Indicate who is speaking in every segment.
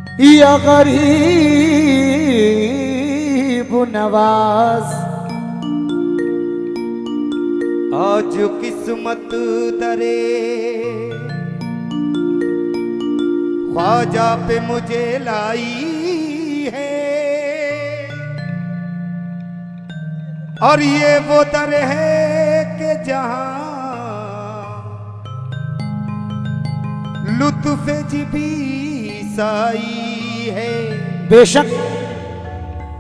Speaker 1: या गरीब नवाज।
Speaker 2: आज किस्मत दरे ख्वाजा पे मुझे लाई है, और ये वो दर है कि जहां लुत्फ जिबी साई है।
Speaker 1: बेशक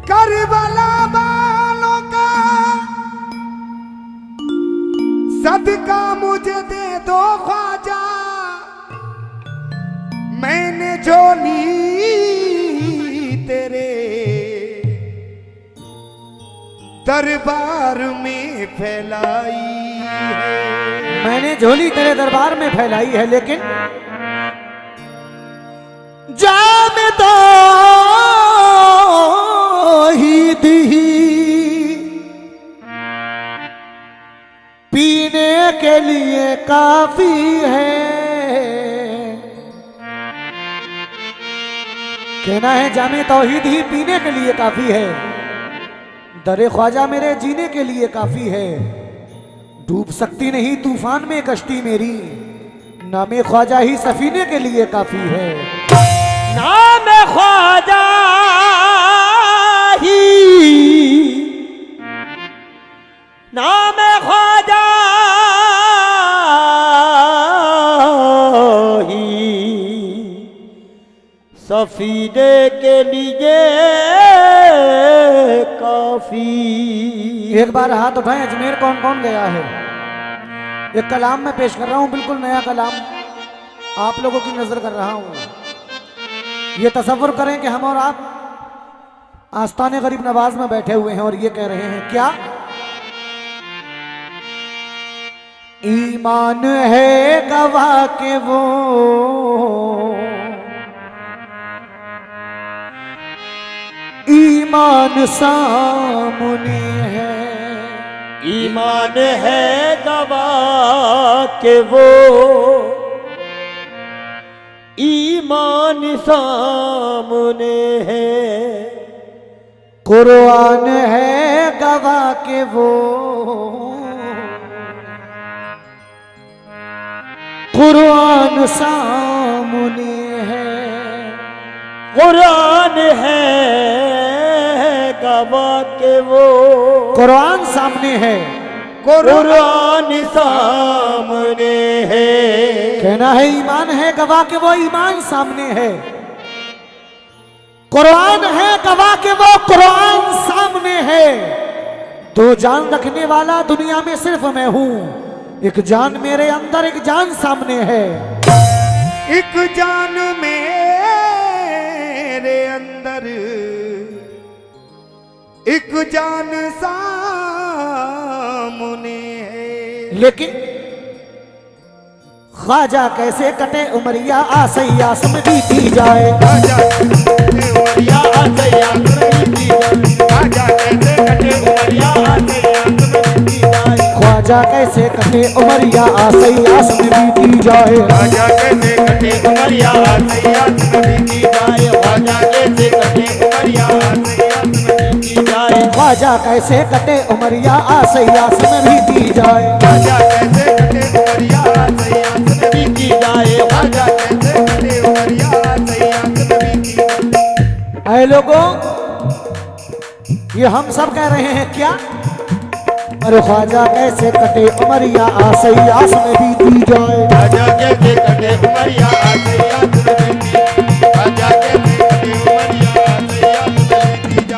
Speaker 2: करबला वालों का सदका मुझे दे दो ख्वाजा, मैंने झोली तेरे दरबार में फैलाई है।
Speaker 1: मैंने झोली तेरे दरबार में फैलाई है, लेकिन जाम तो ही दी पीने के लिए काफी है। कहना है जामे तौहीद ही पीने के लिए काफी है, दरे ख्वाजा मेरे जीने के लिए काफी है। डूब सकती नहीं तूफान में कश्ती मेरी, नामे ख्वाजा ही सफीने के लिए काफी है।
Speaker 3: नाम ख्वाजा ही, नाम ख्वाजा ही सफीने के लिए काफी।
Speaker 1: एक बार हाथ उठाएं, अजमेर कौन कौन गया है? एक कलाम में पेश कर रहा हूं, बिल्कुल नया कलाम आप लोगों की नजर कर रहा हूं। ये तसव्वुर करें कि हम और आप आस्ताने गरीब नवाज में बैठे हुए हैं और ये कह रहे हैं क्या? ईमान है गवाह के वो ईमान सामने है।
Speaker 3: ईमान है गवाह के वो ईमान सामने है।
Speaker 1: कुरान है गवाह के वो कुरान सामने है।
Speaker 3: कुरान है गवाह के वो
Speaker 1: कुरान सामने है,
Speaker 3: कुरान सामने है।
Speaker 1: कहना है ईमान है गवाह के वो ईमान सामने है। कुरान है गवाह के वो कुरान सामने है। दो जान रखने वाला दुनिया में सिर्फ मैं हूं, एक जान मेरे अंदर एक जान सामने है।
Speaker 2: एक जान मेरे अंदर एक जान सामने है।
Speaker 1: लेकिन ख्वाजा कैसे कटे उमरिया आसैयास में बीती जाए।
Speaker 2: ख्वाजा कैसे कटे उमरिया आसैयास में बीती जाए। ख्वाजा कैसे कटे उमरिया आसैयास में बीती जाए।
Speaker 1: ख्वाजा कैसे कटे उमरिया आसैयास में बीती जाए।
Speaker 2: ख्वाजा कैसे कटे उमरिया आसैयास में बीती जाए। ख्वाजा कैसे कटे उमरिया आसैयास में बीती जाए।
Speaker 1: ख्वाजा कैसे कटे उमरिया आसैयास में बीती जाए।
Speaker 2: ख्वाजा कैसे कटे उमरिया आसैयास में बीती जाए। ख्वाजा कैसे कटे उमरिया आसैयास में बीती जाए।
Speaker 1: ऐ लोगों, ये हम सब कह रहे हैं क्या? अरे ख्वाजा कैसे कटे उमरिया आसैयास में बीती जाए।
Speaker 2: ख्वाजा कैसे कटे उमरिया आसैयास में बीती जाए। ख्वाजा कैसे कटे उमरिया आसैयास में बीती जाए।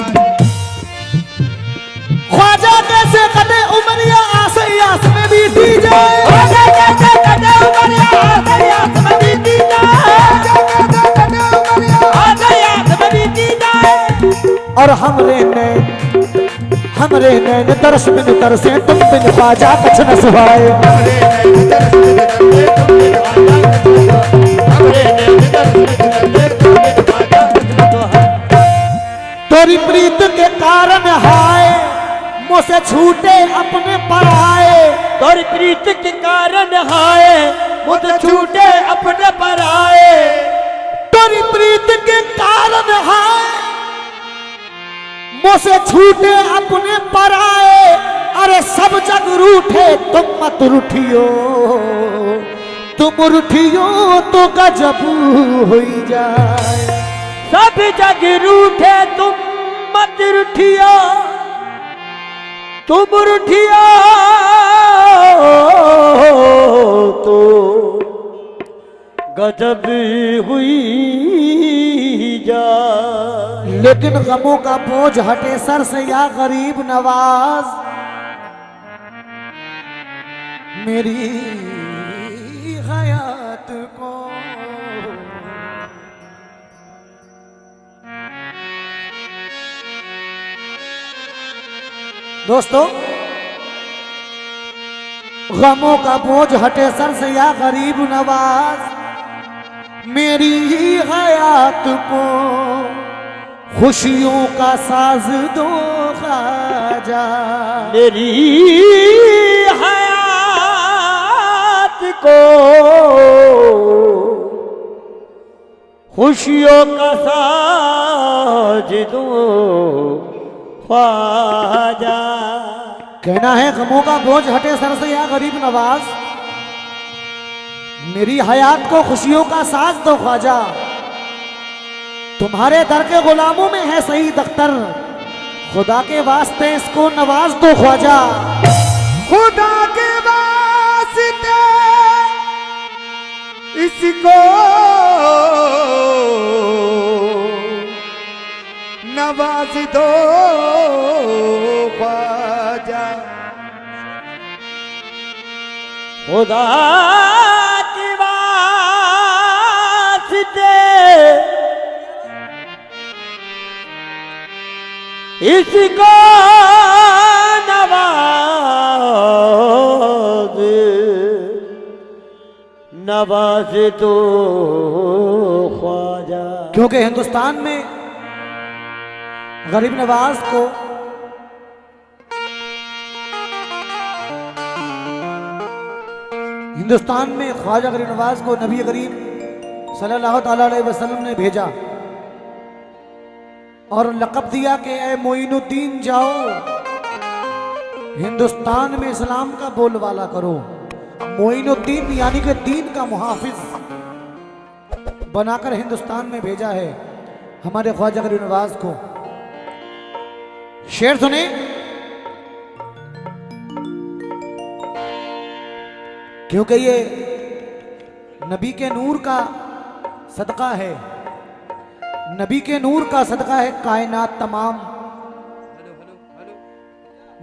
Speaker 1: ख्वाजा कैसे कटे उमरिया आसैयास में बीती जाए।
Speaker 3: ख्वाजा कैसे कटे उमरिया आसैयास में बीती जाए।
Speaker 2: ख्वाजा कैसे कटे उमरिया
Speaker 3: आसैयास में बीती जाए।
Speaker 1: और हमरे नैन तरस बिन तरसे तुम बिन ख्वाजा कछ न सुहाए। तोरी प्रीत के कारण हाय मुझसे छूटे अपने पराए।
Speaker 3: तोरी प्रीत के कारण हाय मुझ छूटे अपने पराए।
Speaker 1: तोरी प्रीत के कारण है मुझसे छूटे अपने पराए। अरे सब जग रूठे तुम मत रूठियो, तुम रूठियो तो गजब हो जाए।
Speaker 3: सब जग रूठे तुम मत रूठियो, तुम रूठियो तो गजब हुई जाए।
Speaker 1: लेकिन गमों का बोझ हटे सर से या गरीब नवाज, मेरी हयात को। दोस्तों, गमों का बोझ हटे सर से या गरीब नवाज, मेरी हयात को खुशियों का साज दो ख्वाजा।
Speaker 3: मेरी हयात को खुशियों का साज दो ख्वाजा।
Speaker 1: कहना है गमों का बोझ हटे सर से या गरीब नवाज, मेरी हयात को खुशियों का साज दो ख्वाजा। तुम्हारे दर के गुलामों में है सईद अख्तर, खुदा के वास्ते इसको नवाज दो ख्वाजा।
Speaker 2: खुदा के वास्ते इसको नवाज दो ख्वाजा।
Speaker 3: खुदा के वास्ते इसको नवाज तो ख्वाजा।
Speaker 1: क्योंकि हिंदुस्तान में गरीब नवाज को हिंदुस्तान में ख्वाजा गरीब नवाज को नबी करीम सल्लल्लाहु अलैहि वसल्लम ने भेजा और लक़ब दिया कि ए मोइनुद्दीन जाओ हिंदुस्तान में इस्लाम का बोलबाला करो। मोइनुद्दीन यानी कि दीन का मुहाफिज बनाकर हिंदुस्तान में भेजा है हमारे ख्वाजा गरीब नवाज को। शेर सुने, क्योंकि ये नबी के नूर का सदका है, नबी के नूर का सदका है कायनात तमाम,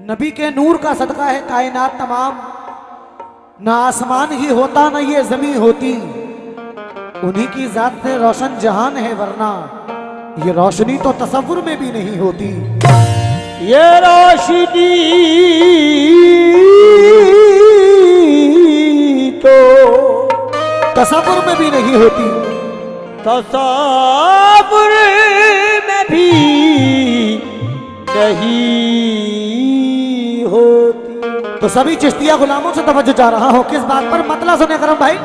Speaker 1: नबी के नूर का सदका है कायनात तमाम। ना आसमान ही होता ना ये जमीन होती, उन्हीं की जात से रोशन जहान है, वरना ये रोशनी तो तसव्वुर में भी नहीं होती।
Speaker 3: ये रोशनी तो
Speaker 1: तसव्वुर में भी नहीं होती,
Speaker 3: तसव्वुर में भी नहीं होती।
Speaker 1: तो सभी चिश्तिया गुलामों से तवज्जो जा रहा हूं किस बात पर, मतलब सुने करम भाई।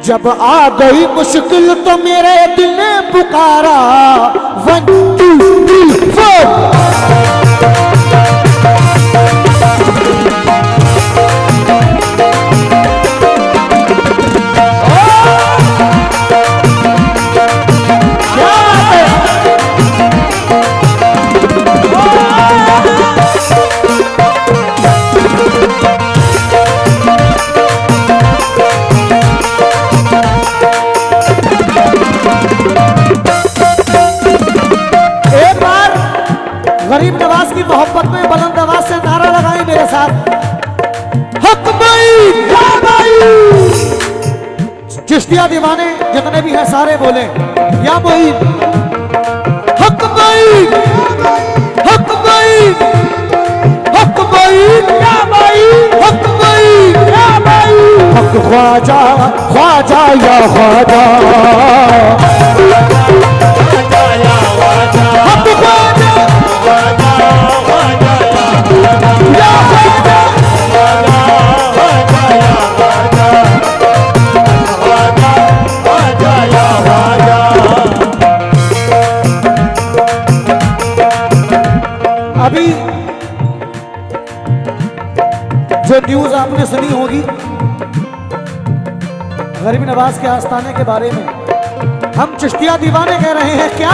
Speaker 1: जब आ गई मुश्किल तो मेरे दिल ने पुकारा, 1 2 3 4। गरीब नवाज की मोहब्बत में बुलंद आवाज से नारा लगाएं मेरे साथ, हक भाई या भाई। चिश्तिया दीवाने जितने भी हैं सारे बोले या मोइन, हक भाई, हक भाई, हक भाई या भाई, हक भाई या भाई। हक ख्वाजा, ख्वाजा या ख्वाजा, हक ख्वाजा
Speaker 3: या
Speaker 1: न्यूज आपने सुनी होगी गरीब नवाज के आस्थाने के बारे में। हम चिश्तिया दीवाने कह रहे हैं क्या?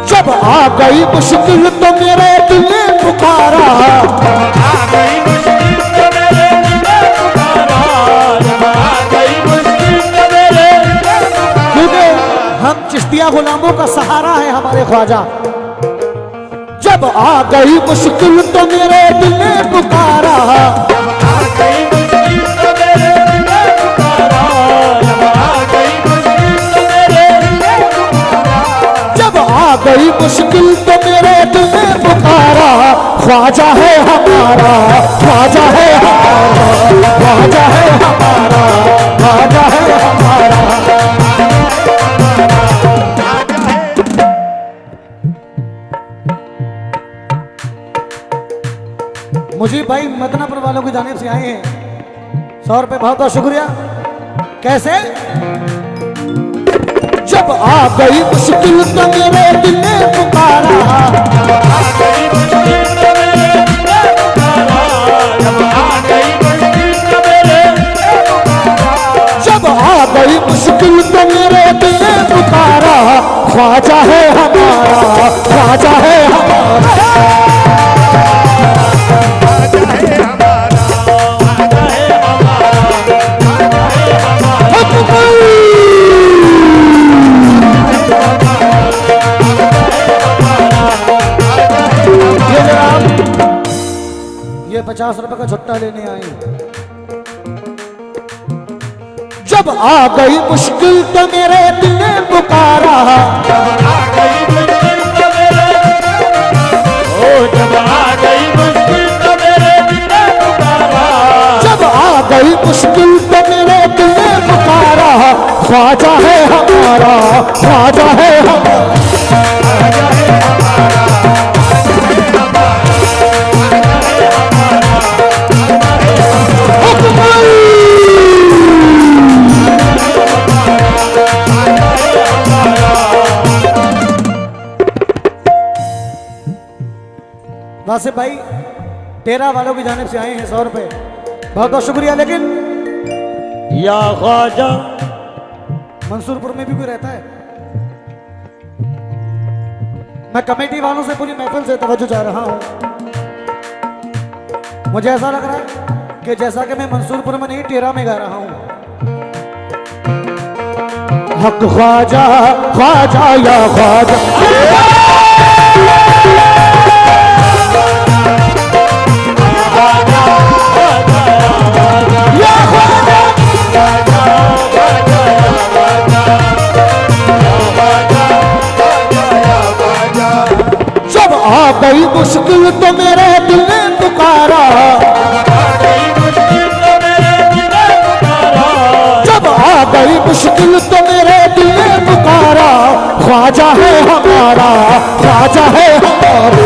Speaker 1: जब आ गई मुश्किल तो मेरे दिल ने पुकारा,
Speaker 2: आ गई मुश्किल तो मेरे दिल ने पुकारा, जब आ गई मुश्किल तो मेरे दिल ने पुकारा।
Speaker 1: क्योंकि हम चिश्तिया गुलामों का सहारा है हमारे ख्वाजा। जब आ गई मुश्किल तो मेरे दिल ने पुकारा,
Speaker 2: जब आ गई मुश्किल तो मेरे दिल ने पुकारा, जब आ गई मुश्किल तो मेरे दिल ने पुकारा।
Speaker 1: जब आ गई मुश्किल तो मेरे दिल ने पुकारा। ख्वाजा है हमारा, ख्वाजा है हमारा, ख्वाजा है हमारा, ख्वाजा है हमारा। मुझे भाई मदनापुर वालों की जानिब से आए हैं 100 रुपए, बहुत बहुत शुक्रिया। कैसे? जब आ गई मुश्किल तो मेरे दिल ने पुकारा,
Speaker 2: जब आ गई मुश्किल तो मेरे दिल ने पुकारा, जब आ गई मुश्किल तो मेरे दिल ने पुकारा।
Speaker 1: जब आ गई मुश्किल तो मेरे दिल ने पुकारा। ख्वाजा है हमारा, ख्वाजा है हमारा, ये 50 रुपए का छुट्टा लेने आए। जब आ गई मुश्किल तो मेरे दिल ने पुकारा,
Speaker 2: जब आ गई मुश्किल तो मेरे दिल ने पुकारा, ओ जब आ गई मुश्किल तो मेरे दिल ने पुकारा।
Speaker 1: जब आ गई मुश्किल तो मेरे दिल ने पुकारा। ख्वाजा है हमारा, ख्वाजा है हमारा,
Speaker 2: ख्वाजा है हमारा,
Speaker 1: वासिफ भाई तेरा वालों की जानिब से आए हैं 100 रुपए, बहुत बहुत शुक्रिया। लेकिन
Speaker 2: या ख्वाजा
Speaker 1: मंसूरपुर में भी कोई रहता है? मैं कमेटी वालों से पूरी महफिल से तवज्जो चाह रहा हूं। मुझे ऐसा लग रहा है कि जैसा कि मैं मंसूरपुर में नहीं टेरा में गा रहा हूं। हक ख्वाजा, ख्वाजा या ख्वाजा, जब आ गई मुश्किल तो मेरे दिल ने पुकारा। जब आ गई मुश्किल तो मेरे दिल ने पुकारा। ख्वाजा है हमारा, ख्वाजा है हमारा,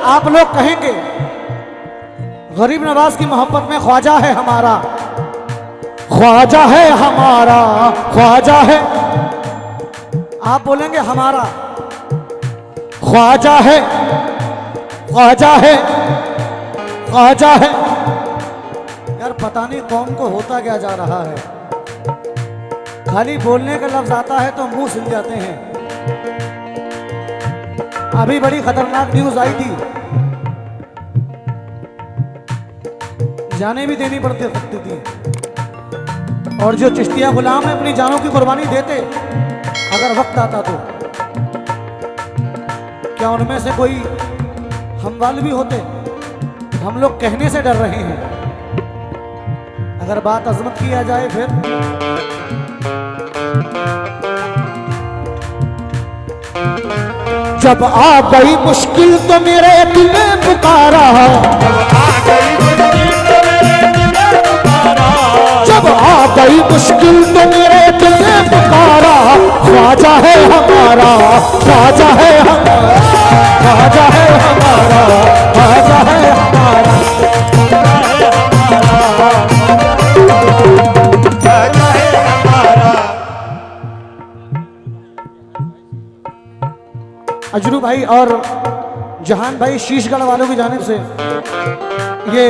Speaker 1: आप लोग कहेंगे गरीब नवाज की मोहब्बत में ख्वाजा है हमारा, ख्वाजा है हमारा, ख्वाजा है। आप बोलेंगे हमारा ख्वाजा है, ख्वाजा है, ख्वाजा है। यार पता नहीं कौम को होता क्या जा रहा है। खाली बोलने का लफ्ज आता है तो मुंह सिल जाते हैं। अभी बड़ी खतरनाक न्यूज आई थी, जाने भी देनी पड़ती सकती थी, और जो चिश्तिया गुलाम है अपनी जानों की कुर्बानी देते अगर वक्त आता तो। क्या उनमें से कोई हमवाल भी होते? हम लोग कहने से डर रहे हैं, अगर बात अजमत की आ जाए फिर। जब आ गई मुश्किल तो मेरे दिल ने पुकारा, जब आ गई मुश्किल तो मेरे दिल ने पुकारा। ख्वाजा है हमारा, ख्वाजा है हमारा, ख्वाजा है हमारा, ख्वाजा है हमारा,
Speaker 2: ख्वाजा है हमारा।
Speaker 1: अजरू भाई और जहान भाई शीशगढ़ वालों की जानिब से ये